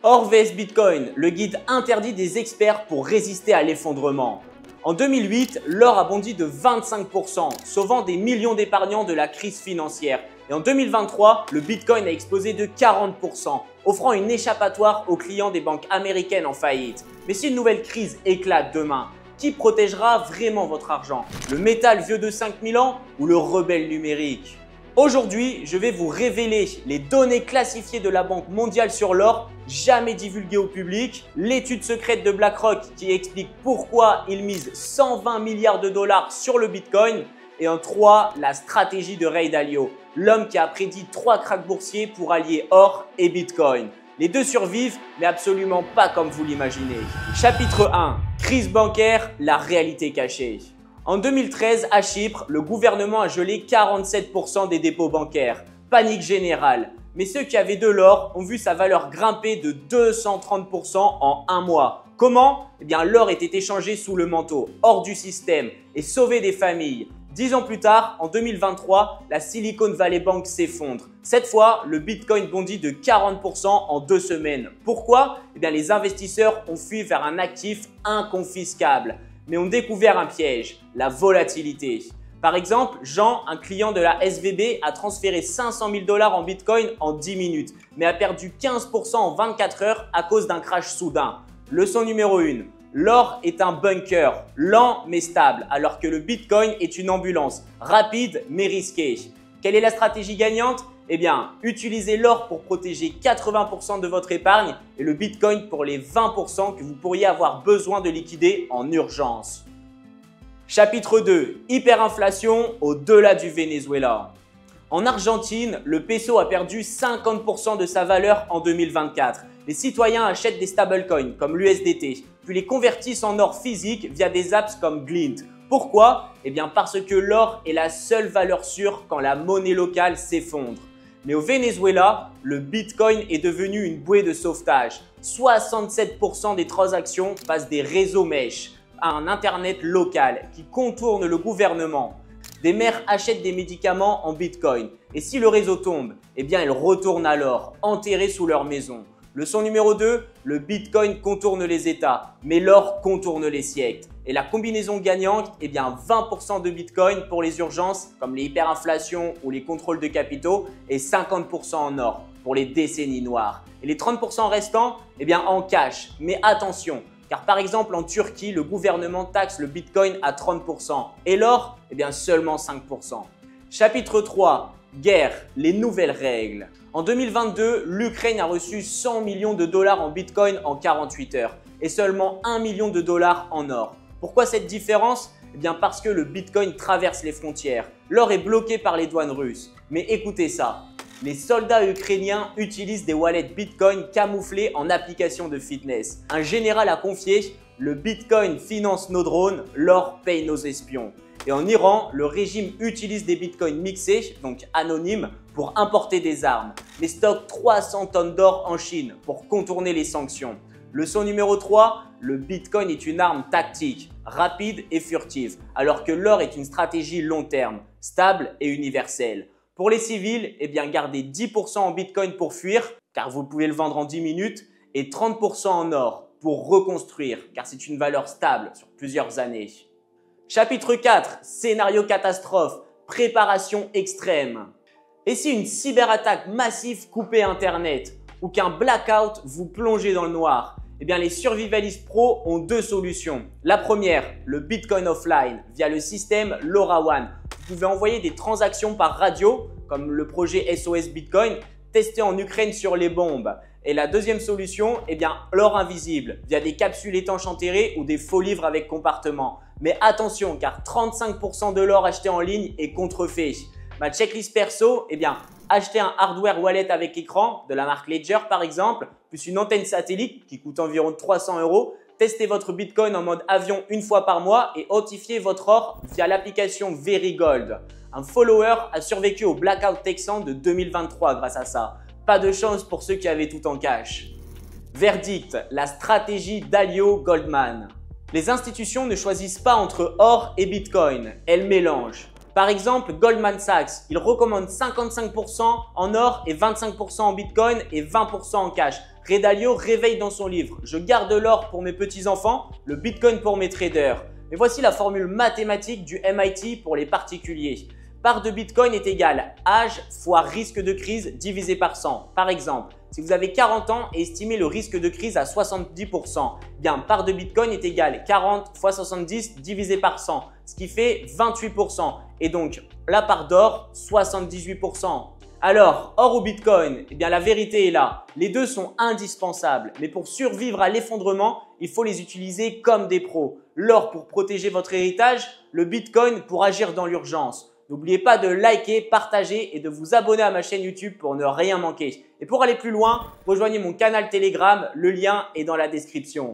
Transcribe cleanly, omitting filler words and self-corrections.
Or vs Bitcoin, le guide interdit des experts pour résister à l'effondrement. En 2008, l'or a bondi de 25%, sauvant des millions d'épargnants de la crise financière. Et en 2023, le Bitcoin a explosé de 40%, offrant une échappatoire aux clients des banques américaines en faillite. Mais si une nouvelle crise éclate demain, qui protégera vraiment votre argent? Le métal vieux de 5000 ans ou le rebelle numérique? Aujourd'hui, je vais vous révéler les données classifiées de la Banque mondiale sur l'or, jamais divulguées au public, l'étude secrète de BlackRock qui explique pourquoi ils misent 120 milliards de dollars sur le Bitcoin, et en 3, la stratégie de Ray Dalio, l'homme qui a prédit 3 cracks boursiers pour allier or et Bitcoin. Les deux survivent, mais absolument pas comme vous l'imaginez. Chapitre 1. Crise bancaire, la réalité cachée. En 2013, à Chypre, le gouvernement a gelé 47% des dépôts bancaires. Panique générale. Mais ceux qui avaient de l'or ont vu sa valeur grimper de 230% en un mois. Comment? Eh bien, l'or était échangé sous le manteau, hors du système, et sauvé des familles. 10 ans plus tard, en 2023, la Silicon Valley Bank s'effondre. Cette fois, le Bitcoin bondit de 40% en 2 semaines. Pourquoi? Eh bien, les investisseurs ont fui vers un actif inconfiscable, mais ont découvert un piège, la volatilité. Par exemple, Jean, un client de la SVB, a transféré 500 000 $ en Bitcoin en 10 minutes, mais a perdu 15% en 24 heures à cause d'un crash soudain. Leçon numéro 1. L'or est un bunker, lent mais stable, alors que le Bitcoin est une ambulance, rapide mais risquée. Quelle est la stratégie gagnante? Eh bien, utilisez l'or pour protéger 80% de votre épargne et le Bitcoin pour les 20% que vous pourriez avoir besoin de liquider en urgence. Chapitre 2. Hyperinflation au-delà du Venezuela. En Argentine, le peso a perdu 50% de sa valeur en 2024. Les citoyens achètent des stablecoins comme l'USDT, puis les convertissent en or physique via des apps comme Glint. Pourquoi? Eh bien parce que l'or est la seule valeur sûre quand la monnaie locale s'effondre. Mais au Venezuela, le Bitcoin est devenu une bouée de sauvetage. 67% des transactions passent des réseaux mèches à un internet local qui contourne le gouvernement. Des mères achètent des médicaments en Bitcoin et si le réseau tombe, eh bien elles retournent à l'or, enterrées sous leur maison. Leçon numéro 2, le Bitcoin contourne les États, mais l'or contourne les siècles. Et la combinaison gagnante, eh bien 20% de Bitcoin pour les urgences comme les hyperinflations ou les contrôles de capitaux et 50% en or pour les décennies noires. Et les 30% restants, eh bien en cash. Mais attention, car par exemple en Turquie, le gouvernement taxe le Bitcoin à 30% et l'or, eh bien seulement 5%. Chapitre 3. Guerre, les nouvelles règles. En 2022, l'Ukraine a reçu 100 millions de dollars en Bitcoin en 48 heures et seulement 1 million de dollars en or. Pourquoi cette différence? Eh bien parce que le Bitcoin traverse les frontières. L'or est bloqué par les douanes russes. Mais écoutez ça, les soldats ukrainiens utilisent des wallets Bitcoin camouflés en application de fitness. Un général a confié « Le Bitcoin finance nos drones, l'or paye nos espions ». Et en Iran, le régime utilise des bitcoins mixés, donc anonymes, pour importer des armes, mais stocke 300 tonnes d'or en Chine pour contourner les sanctions. Leçon numéro 3, le bitcoin est une arme tactique, rapide et furtive, alors que l'or est une stratégie long terme, stable et universelle. Pour les civils, eh bien gardez 10% en bitcoin pour fuir, car vous pouvez le vendre en 10 minutes, et 30% en or pour reconstruire, car c'est une valeur stable sur plusieurs années. Chapitre 4. Scénario catastrophe. Préparation extrême. Et si une cyberattaque massive coupait Internet ou qu'un blackout vous plongeait dans le noir? Eh bien, les survivalistes pros ont 2 solutions. La première, le Bitcoin offline via le système LoRaWAN. Vous pouvez envoyer des transactions par radio, comme le projet SOS Bitcoin, testé en Ukraine sur les bombes. Et la deuxième solution, eh bien, l'or invisible via des capsules étanches enterrées ou des faux livres avec compartiment. Mais attention, car 35% de l'or acheté en ligne est contrefait. Ma checklist perso, eh bien, achetez un hardware wallet avec écran de la marque Ledger par exemple, plus une antenne satellite qui coûte environ 300 €. Testez votre Bitcoin en mode avion une fois par mois et authentifiez votre or via l'application Verigold. Un follower a survécu au blackout texan de 2023 grâce à ça. Pas de chance pour ceux qui avaient tout en cash. Verdict, la stratégie Dalio Goldman. Les institutions ne choisissent pas entre or et Bitcoin, elles mélangent. Par exemple, Goldman Sachs, il recommande 55% en or et 25% en Bitcoin et 20% en cash. Ray Dalio réveille dans son livre « Je garde l'or pour mes petits-enfants, le Bitcoin pour mes traders ». Mais voici la formule mathématique du MIT pour les particuliers. Part de Bitcoin est égale âge fois risque de crise divisé par 100. Par exemple, si vous avez 40 ans et estimez le risque de crise à 70%, bien part de Bitcoin est égale 40 fois 70 divisé par 100, ce qui fait 28%. Et donc, la part d'or, 78%. Alors, or ou Bitcoin? Eh bien, la vérité est là. Les deux sont indispensables. Mais pour survivre à l'effondrement, il faut les utiliser comme des pros. L'or pour protéger votre héritage, le Bitcoin pour agir dans l'urgence. N'oubliez pas de liker, partager et de vous abonner à ma chaîne YouTube pour ne rien manquer. Et pour aller plus loin, rejoignez mon canal Telegram, le lien est dans la description.